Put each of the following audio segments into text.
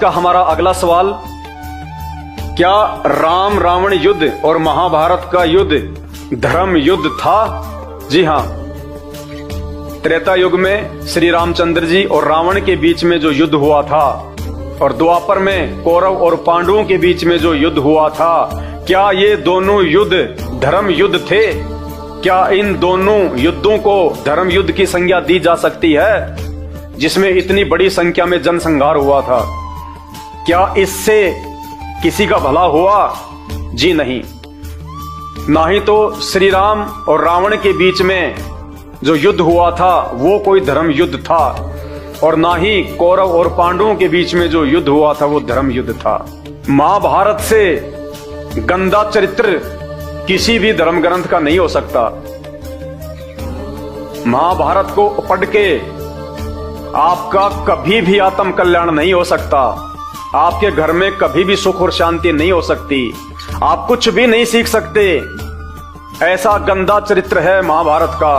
का हमारा अगला सवाल, क्या राम रावण युद्ध और महाभारत का युद्ध धर्म युद्ध था? जी हां, त्रेता युग में श्री रामचंद्र जी और रावण के बीच में जो युद्ध हुआ था और द्वापर में कौरव और पांडवों के बीच में जो युद्ध हुआ था, क्या ये दोनों युद्ध धर्म युद्ध थे? क्या इन दोनों युद्धों को धर्म युद्ध की संज्ञा दी जा सकती है, जिसमें इतनी बड़ी संख्या में जनसंहार हुआ था? क्या इससे किसी का भला हुआ? जी नहीं। ना ही तो श्री राम और रावण के बीच में जो युद्ध हुआ था वो कोई धर्म युद्ध था, और ना ही कौरव और पांडवों के बीच में जो युद्ध हुआ था वो धर्म युद्ध था। महाभारत से गंदा चरित्र किसी भी धर्म ग्रंथ का नहीं हो सकता। महाभारत को पढ़ के आपका कभी भी आत्म कल्याण नहीं हो सकता, आपके घर में कभी भी सुख और शांति नहीं हो सकती, आप कुछ भी नहीं सीख सकते। ऐसा गंदा चरित्र है महाभारत का।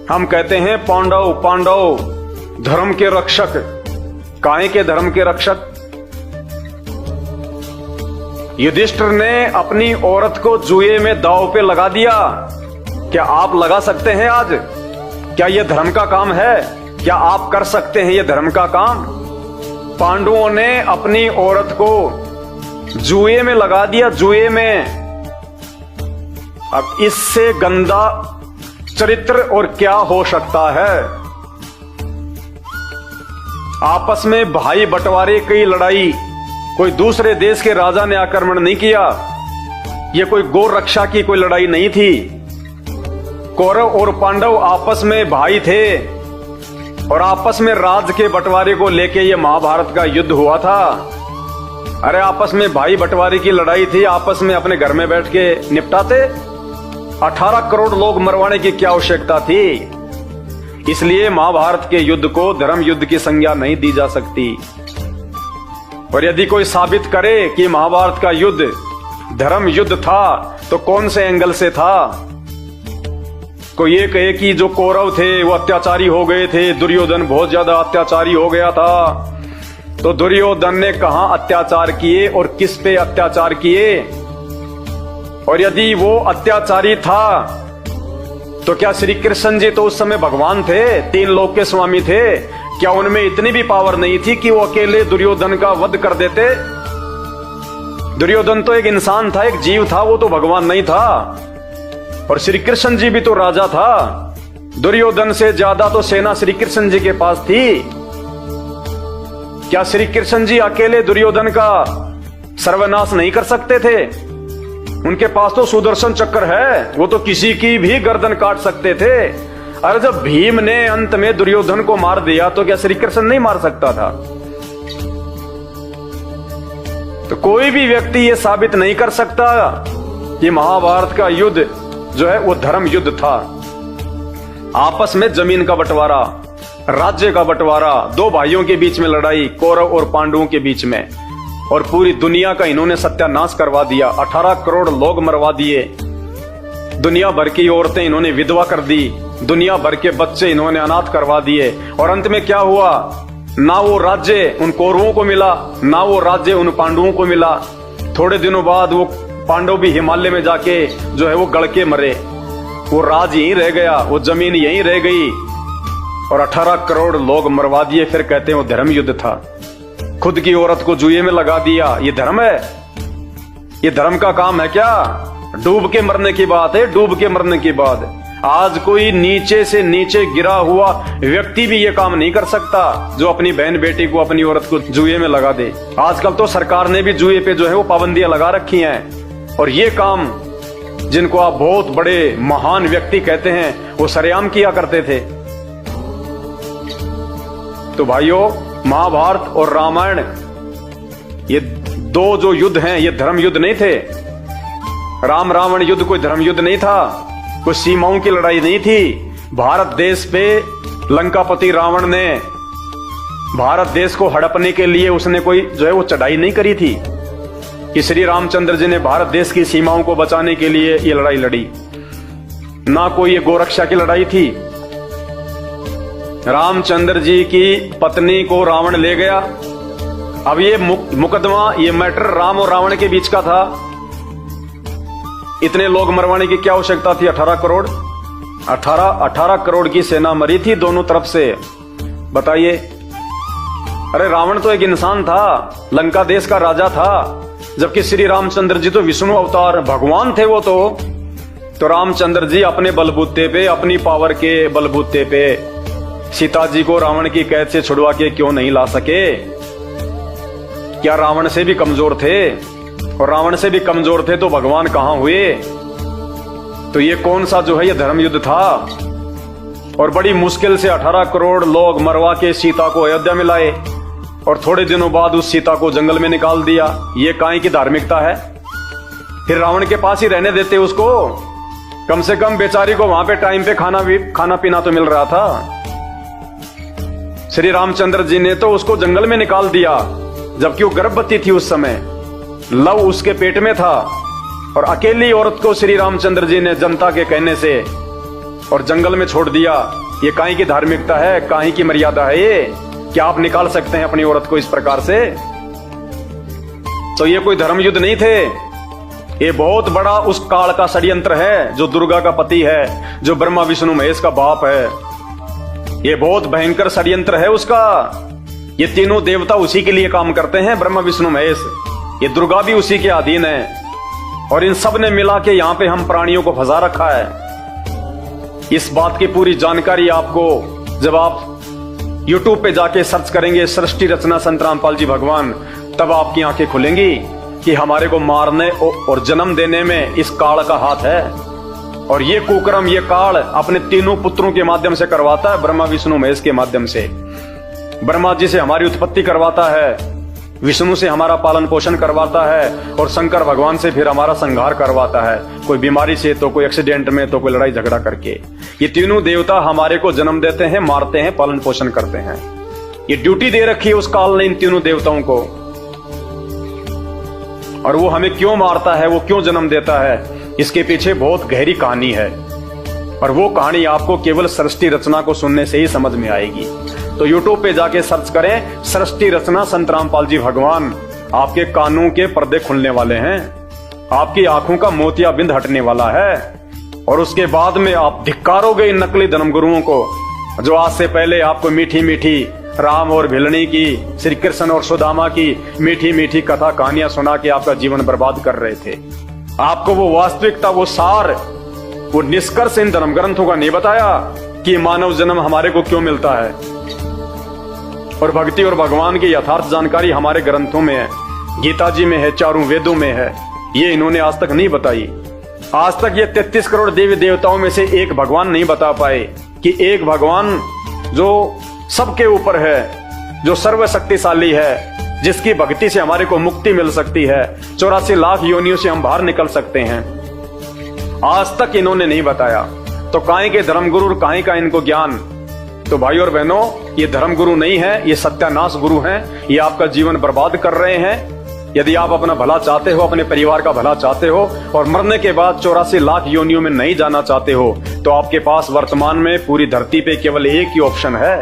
हम कहते हैं पांडव पांडव धर्म के रक्षक। काहे के धर्म के रक्षक? युधिष्ठिर ने अपनी औरत को जुए में दांव पे लगा दिया। क्या आप लगा सकते हैं आज? क्या यह धर्म का काम है? क्या आप कर सकते हैं यह धर्म का काम? पांडवों ने अपनी औरत को जुए में लगा दिया, जुए में। अब इससे गंदा चरित्र और क्या हो सकता है? आपस में भाई बंटवारे की लड़ाई, कोई दूसरे देश के राजा ने आक्रमण नहीं किया, यह कोई गौ रक्षा की कोई लड़ाई नहीं थी। कौरव और पांडव आपस में भाई थे और आपस में राज के बंटवारे को लेके ये महाभारत का युद्ध हुआ था। अरे आपस में भाई बंटवारे की लड़ाई थी, आपस में अपने घर में बैठ के निपटाते। 18 करोड़ लोग मरवाने की क्या आवश्यकता थी? इसलिए महाभारत के युद्ध को धर्म युद्ध की संज्ञा नहीं दी जा सकती। और यदि कोई साबित करे कि महाभारत का युद्ध धर्म युद्ध था तो कौन से एंगल से था? कोई ये कहे कि जो कौरव थे वो अत्याचारी हो गए थे, दुर्योधन बहुत ज्यादा अत्याचारी हो गया था, तो दुर्योधन ने कहां अत्याचार किए और किस पे अत्याचार किए? और यदि वो अत्याचारी था तो क्या श्री कृष्ण जी तो उस समय भगवान थे, 3 लोक के स्वामी थे? क्या उनमें इतनी भी पावर नहीं थी कि वो अकेले दुर्योधन का वध कर देते? दुर्योधन तो एक इंसान था, एक जीव था, वो तो भगवान नहीं था। और श्री कृष्ण जी भी तो राजा था। दुर्योधन से ज्यादा तो सेना श्री कृष्ण जी के पास थी। क्या श्री कृष्ण जी अकेले दुर्योधन का सर्वनाश नहीं कर सकते थे? उनके पास तो सुदर्शन चक्र है, वो तो किसी की भी गर्दन काट सकते थे। अरे जब भीम ने अंत में दुर्योधन को मार दिया तो क्या श्री कृष्ण नहीं मार सकता था? तो कोई भी व्यक्ति ये साबित नहीं कर सकता कि महाभारत का युद्ध जो है वो धर्म युद्ध था। आपस में जमीन का बंटवारा, राज्य का बंटवारा, 2 भाइयों के बीच में लड़ाई, कौरव और पांडवों के बीच में, और पूरी दुनिया का इन्होंने सत्यानाश करवा दिया। 18 करोड़ लोग मरवा दिए, दुनिया भर की औरतें इन्होंने विधवा कर दी, दुनिया भर के बच्चे इन्होंने अनाथ करवा दिए। और अंत में क्या हुआ? ना वो राज्य उन कौरवों को मिला, ना वो राज्य उन पांडवों को मिला। थोड़े दिनों बाद वो पांडव भी हिमालय में जाके जो है वो गड़ के मरे, वो राज यहीं रह गया, वो जमीन यहीं रह गई, और 18 करोड़ लोग मरवा दिए। फिर कहते हैं वो धर्म युद्ध था। खुद की औरत को जुए में लगा दिया, ये धर्म है? ये धर्म का काम है क्या? डूब के मरने की बात है, डूब के मरने की बात। आज कोई नीचे से नीचे गिरा हुआ व्यक्ति भी ये काम नहीं कर सकता जो अपनी बहन बेटी को, अपनी औरत को जुए में लगा दे। आजकल तो सरकार ने भी जुए पे जो है वो पाबंदियां लगा रखी हैं, और ये काम जिनको आप बहुत बड़े महान व्यक्ति कहते हैं वो सरेआम किया करते थे। तो भाइयों, महाभारत और रामायण ये 2 जो युद्ध हैं ये धर्म युद्ध नहीं थे। राम रावण युद्ध कोई धर्म युद्ध नहीं था, कोई सीमाओं की लड़ाई नहीं थी। भारत देश पे लंकापति रावण ने भारत देश को हड़पने के लिए उसने कोई जो है वो चढ़ाई नहीं करी थी कि श्री रामचंद्र जी ने भारत देश की सीमाओं को बचाने के लिए ये लड़ाई लड़ी। ना कोई ये गोरक्षा की लड़ाई थी। रामचंद्र जी की पत्नी को रावण ले गया। अब ये मुकदमा, ये मैटर राम और रावण के बीच का था। इतने लोग मरवाने की क्या आवश्यकता थी? 18 करोड़, 18 करोड़ की सेना मरी थी दोनों तरफ से। बताइए, अरे रावण तो एक इंसान था, लंका देश का राजा था, जबकि श्री रामचंद्र जी तो विष्णु अवतार भगवान थे। वो तो रामचंद्र जी अपने बलबूते पे, अपनी पावर के बलबूते पे सीता जी को रावण की कैद से छुड़वा के क्यों नहीं ला सके? क्या रावण से भी कमजोर थे? और रावण से भी कमजोर थे तो भगवान कहां हुए? तो ये कौन सा जो है ये धर्म युद्ध था। और बड़ी मुश्किल से 18 करोड़ लोग मरवा के सीता को अयोध्या में लाए और थोड़े दिनों बाद उस सीता को जंगल में निकाल दिया। ये काहे की धार्मिकता है? फिर रावण के पास ही रहने देते उसको, कम से कम बेचारी को वहां पे टाइम पे खाना पीना तो मिल रहा था। श्री रामचंद्र जी ने तो उसको जंगल में निकाल दिया, जबकि वो गर्भवती थी उस समय, लव उसके पेट में था, और अकेली औरत को श्री रामचंद्र जी ने जनता के कहने से और जंगल में छोड़ दिया। ये काहे की धार्मिकता है? काहे की मर्यादा है ये? क्या आप निकाल सकते हैं अपनी औरत को इस प्रकार से? तो ये कोई धर्म युद्ध नहीं थे, ये बहुत बड़ा उस काल का षड्यंत्र है, जो दुर्गा का पति है, जो ब्रह्मा विष्णु महेश का बाप है। ये बहुत भयंकर षड्यंत्र है उसका। ये तीनों देवता उसी के लिए काम करते हैं, ब्रह्मा विष्णु महेश। ये दुर्गा भी उसी के अधीन है, और इन सब ने मिला के यहाँ पे हम प्राणियों को फंसा रखा है। इस बात की पूरी जानकारी आपको जब आप YouTube पे जाके सर्च करेंगे सृष्टि रचना संत रामपाल जी भगवान, तब आपकी आंखें खुलेंगी कि हमारे को मारने और जन्म देने में इस काल का हाथ है। और ये कुकर्म, ये काल अपने तीनों पुत्रों के माध्यम से करवाता है, ब्रह्मा विष्णु महेश के माध्यम से। ब्रह्मा जी से हमारी उत्पत्ति करवाता है, विष्णु से हमारा पालन पोषण करवाता है, और शंकर भगवान से फिर हमारा संहार करवाता है, कोई बीमारी से, तो कोई एक्सीडेंट में, तो कोई लड़ाई झगड़ा करके। ये तीनों देवता हमारे को जन्म देते हैं, मारते हैं, पालन पोषण करते हैं। ये ड्यूटी दे रखी है उस काल ने इन तीनों देवताओं को। और वो हमें क्यों मारता है, वो क्यों जन्म देता है, इसके पीछे बहुत गहरी कहानी है। और वो कहानी आपको केवल सृष्टि रचना को सुनने से ही समझ में आएगी। तो YouTube पे जाके सर्च करें सृष्टि रचना संत रामपाल जी भगवान, आपके कानों के पर्दे खुलने वाले हैं, आपकी आंखों का मोतियाबिंद हटने वाला है। और उसके बाद में आप धिक्कारोगे इन नकली धर्मगुरुओं को, जो आज से पहले आपको मीठी मीठी राम और भिलनी की, श्री कृष्ण और सुदामा की मीठी मीठी कथा कहानियां सुना के आपका जीवन बर्बाद कर रहे थे। आपको वो वास्तविकता, वो सार, वो निष्कर्ष इन धर्म ग्रंथों का नहीं बताया कि मानव जन्म हमारे को क्यों मिलता है। और भक्ति और भगवान की यथार्थ जानकारी हमारे ग्रंथों में है, गीता जी में है, चारों वेदों में है। ये इन्होंने आज तक नहीं बताई। आज तक ये 33 करोड़ देवी देवताओं में से एक भगवान नहीं बता पाए कि एक भगवान जो सबके ऊपर है, जो सर्वशक्तिशाली है, जिसकी भक्ति से हमारे को मुक्ति मिल सकती है, 84 लाख योनियों से हम बाहर निकल सकते हैं। आज तक इन्होंने नहीं बताया। तो काहे के धर्मगुरु, काहे का इनको ज्ञान? तो भाई और बहनों, ये धर्मगुरु नहीं है, ये सत्यानाश गुरु हैं। ये आपका जीवन बर्बाद कर रहे हैं। यदि आप अपना भला चाहते हो, अपने परिवार का भला चाहते हो, और मरने के बाद 84 लाख योनियों में नहीं जाना चाहते हो, तो आपके पास वर्तमान में पूरी धरती पे केवल एक ही ऑप्शन है,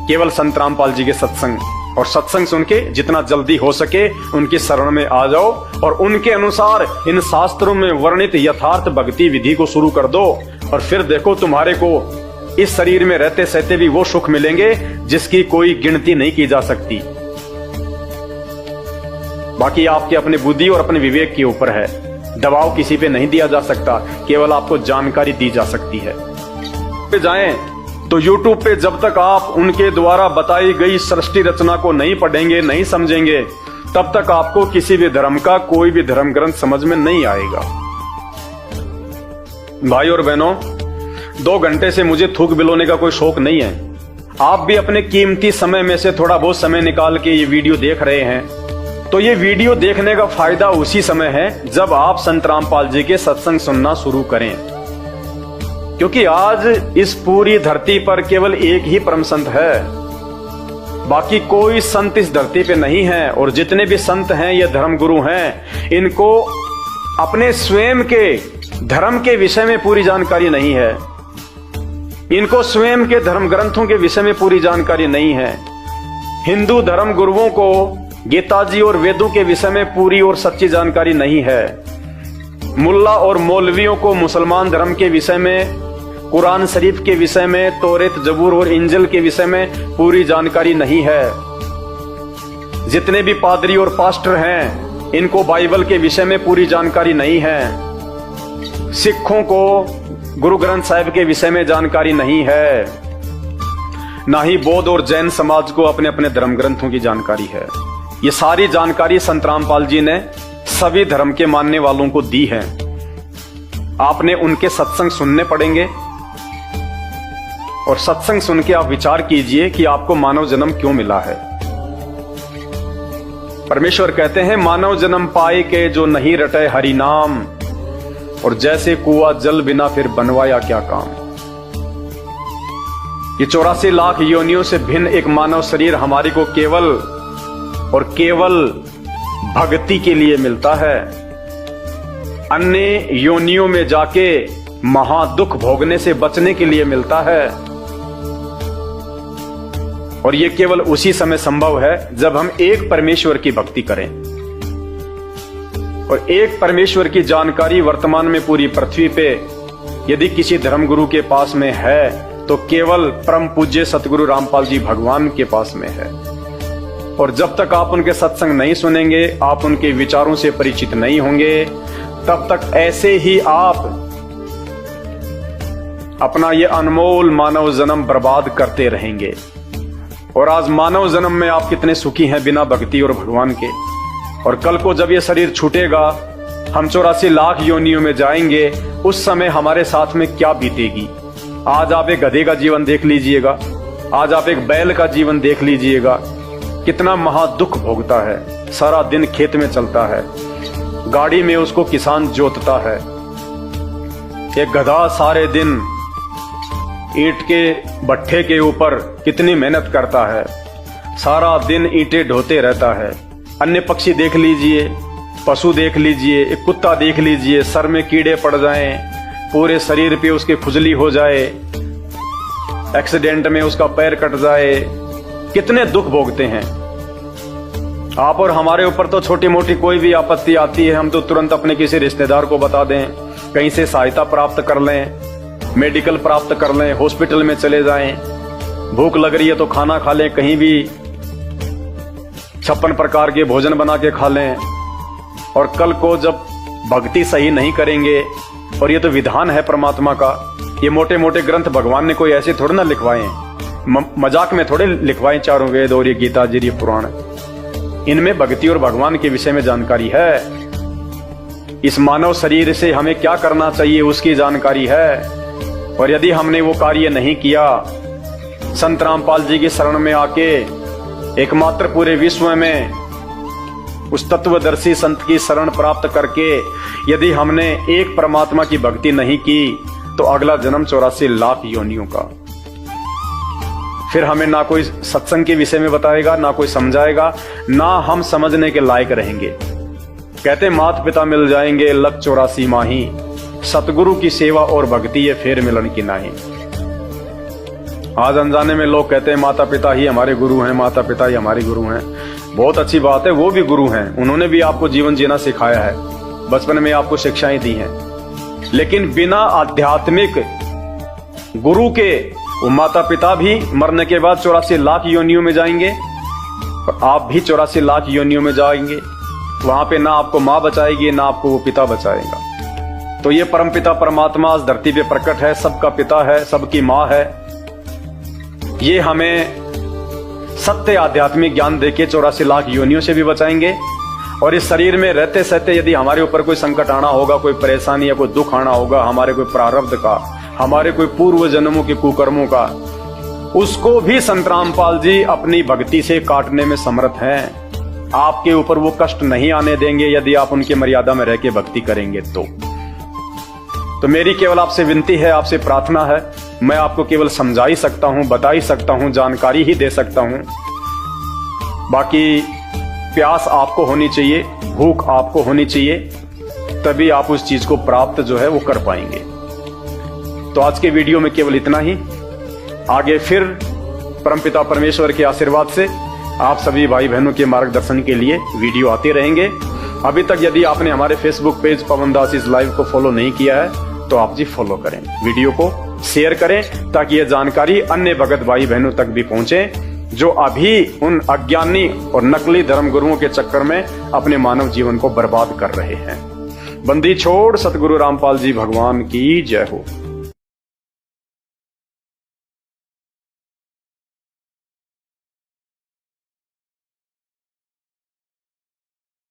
केवल संत रामपाल जी के सत्संग। और सत्संग सुन के जितना जल्दी हो सके उनकी शरण में आ जाओ, और उनके अनुसार इन शास्त्रों में वर्णित यथार्थ भक्ति विधि को शुरू कर दो। और फिर देखो, तुम्हारे को इस शरीर में रहते सहते भी वो सुख मिलेंगे जिसकी कोई गिनती नहीं की जा सकती। बाकी आपके अपने बुद्धि और अपने विवेक के ऊपर है। दबाव किसी पे नहीं दिया जा सकता, केवल आपको जानकारी दी जा सकती है। पे जाएं तो YouTube पे जब तक आप उनके द्वारा बताई गई सृष्टि रचना को नहीं पढ़ेंगे, नहीं समझेंगे, तब तक आपको किसी भी धर्म का कोई भी धर्म ग्रंथ समझ में नहीं आएगा। भाई और बहनों, 2 घंटे से मुझे थूक बिलोने का कोई शौक नहीं है। आप भी अपने कीमती समय में से थोड़ा बहुत समय निकाल के ये वीडियो देख रहे हैं, तो ये वीडियो देखने का फायदा उसी समय है जब आप संत रामपाल जी के सत्संग सुनना शुरू करें। क्योंकि आज इस पूरी धरती पर केवल एक ही परम संत है, बाकी कोई संत इस धरती पे नहीं है। और जितने भी संत हैं, ये धर्मगुरु हैं, इनको अपने स्वयं के धर्म के विषय में पूरी जानकारी नहीं है। इनको स्वयं के धर्म ग्रंथों के विषय में पूरी जानकारी नहीं है। हिंदू धर्म गुरुओं को गीता जी और वेदों के विषय में पूरी और सच्ची जानकारी नहीं है। मुल्ला और मौलवियों को मुसलमान धर्म के विषय में, कुरान शरीफ के विषय में, तौरेत, जबूर और इंजिल के विषय में पूरी जानकारी नहीं है। जितने भी पादरी और पास्टर हैं, इनको बाइबल के विषय में पूरी जानकारी नहीं है। सिखों को गुरु ग्रंथ साहिब के विषय में जानकारी नहीं है। ना ही बौद्ध और जैन समाज को अपने अपने धर्म ग्रंथों की जानकारी है। ये सारी जानकारी संत रामपाल जी ने सभी धर्म के मानने वालों को दी है। आपने उनके सत्संग सुनने पड़ेंगे और सत्संग सुन के आप विचार कीजिए कि आपको मानव जन्म क्यों मिला है। परमेश्वर कहते हैं, मानव जन्म पाए के जो नहीं रटे हरि नाम, और जैसे कुआं जल बिना फिर बनवाया क्या काम। ये 84 लाख योनियों से भिन्न एक मानव शरीर हमारी को केवल और केवल भक्ति के लिए मिलता है। अन्य योनियों में जाके महादुख भोगने से बचने के लिए मिलता है। और ये केवल उसी समय संभव है जब हम एक परमेश्वर की भक्ति करें। और एक परमेश्वर की जानकारी वर्तमान में पूरी पृथ्वी पे यदि किसी धर्मगुरु के पास में है तो केवल परम पूज्य सतगुरु रामपाल जी भगवान के पास में है। और जब तक आप उनके सत्संग नहीं सुनेंगे, आप उनके विचारों से परिचित नहीं होंगे, तब तक ऐसे ही आप अपना ये अनमोल मानव जन्म बर्बाद करते रहेंगे। और आज मानव जन्म में आप कितने सुखी हैं बिना भक्ति और भगवान के। और कल को जब ये शरीर छूटेगा, हम 84 लाख योनियों में जाएंगे, उस समय हमारे साथ में क्या बीतेगी। आज आप एक गधे का जीवन देख लीजिएगा, आज आप एक बैल का जीवन देख लीजिएगा, कितना महादुख भोगता है। सारा दिन खेत में चलता है, गाड़ी में उसको किसान जोतता है। एक गधा सारे दिन ईंट के भट्ठे के ऊपर कितनी मेहनत करता है, सारा दिन ईंटें ढोते रहता है। अन्य पक्षी देख लीजिए, पशु देख लीजिए, एक कुत्ता देख लीजिए, सर में कीड़े पड़ जाएं, पूरे शरीर पे उसके खुजली हो जाए, एक्सीडेंट में उसका पैर कट जाए, कितने दुख भोगते हैं। आप और हमारे ऊपर तो छोटी मोटी कोई भी आपत्ति आती है, हम तो तुरंत अपने किसी रिश्तेदार को बता दें, कहीं से सहायता प्राप्त कर लें, मेडिकल प्राप्त कर लें, हॉस्पिटल में चले जाएं। भूख लग रही है तो खाना खा लें, कहीं भी 56 प्रकार के भोजन बना के खा लें। और कल को जब भक्ति सही नहीं करेंगे, और ये तो विधान है परमात्मा का, ये मोटे मोटे ग्रंथ भगवान ने कोई ऐसे थोड़े ना लिखवाए, मजाक में थोड़े लिखवाए। चारों वेद और ये गीता जी, ये पुराण, इनमें भक्ति और भगवान के विषय में जानकारी है। इस मानव शरीर से हमें क्या करना चाहिए उसकी जानकारी है। और यदि हमने वो कार्य नहीं किया, संत रामपाल जी की शरण में आके एकमात्र पूरे विश्व में उस तत्वदर्शी संत की शरण प्राप्त करके यदि हमने एक परमात्मा की भक्ति नहीं की, तो अगला जन्म 84 लाख योनियों का। फिर हमें ना कोई सत्संग के विषय में बताएगा, ना कोई समझाएगा, ना हम समझने के लायक रहेंगे। कहते माता पिता मिल जाएंगे लग 84 माही, सतगुरु की सेवा और भक्ति ये फेर मिलन की नाही। आज अनजाने में लोग कहते हैं माता पिता ही हमारे गुरु हैं, माता पिता ही हमारे गुरु हैं। बहुत अच्छी बात है, वो भी गुरु हैं, उन्होंने भी आपको जीवन जीना सिखाया है, बचपन में आपको शिक्षाएं दी हैं। लेकिन बिना आध्यात्मिक गुरु के वो माता पिता भी मरने के बाद 84 लाख योनियों में जाएंगे, और आप भी 84 लाख योनियों में जाएंगे। वहां पे ना आपको माँ बचाएगी, ना आपको वो पिता बचाएगा। तो ये परम पिता परमात्मा इस धरती पे प्रकट है, सबका पिता है, सबकी माँ है। ये हमें सत्य आध्यात्मिक ज्ञान देके 84 लाख योनियों से भी बचाएंगे। और इस शरीर में रहते सहते यदि हमारे ऊपर कोई संकट आना होगा, कोई परेशानी या कोई दुख आना होगा, हमारे कोई प्रारब्ध का, हमारे कोई पूर्व जन्मों के कुकर्मों का, उसको भी संत रामपाल जी अपनी भक्ति से काटने में समर्थ हैं। आपके ऊपर वो कष्ट नहीं आने देंगे यदि आप उनकी मर्यादा में रह के भक्ति करेंगे। तो मेरी केवल आपसे विनती है, आपसे प्रार्थना है, मैं आपको केवल समझा ही सकता हूं, बता ही सकता हूं, जानकारी ही दे सकता हूं। बाकी प्यास आपको होनी चाहिए, भूख आपको होनी चाहिए, तभी आप उस चीज को प्राप्त जो है वो कर पाएंगे। तो आज के वीडियो में केवल इतना ही। आगे फिर परमपिता परमेश्वर के आशीर्वाद से आप सभी भाई बहनों के मार्गदर्शन के लिए वीडियो आते रहेंगे। अभी तक यदि आपने हमारे Facebook page Pawan Das is live को फॉलो नहीं किया है तो आप जी फॉलो करें, वीडियो को शेयर करें ताकि यह जानकारी अन्य भगत भाई बहनों तक भी पहुंचे जो अभी उन अज्ञानी और नकली धर्म गुरुओं के चक्कर में अपने मानव जीवन को बर्बाद कर रहे हैं। बंदी छोड़ सतगुरु रामपाल जी भगवान की जय हो।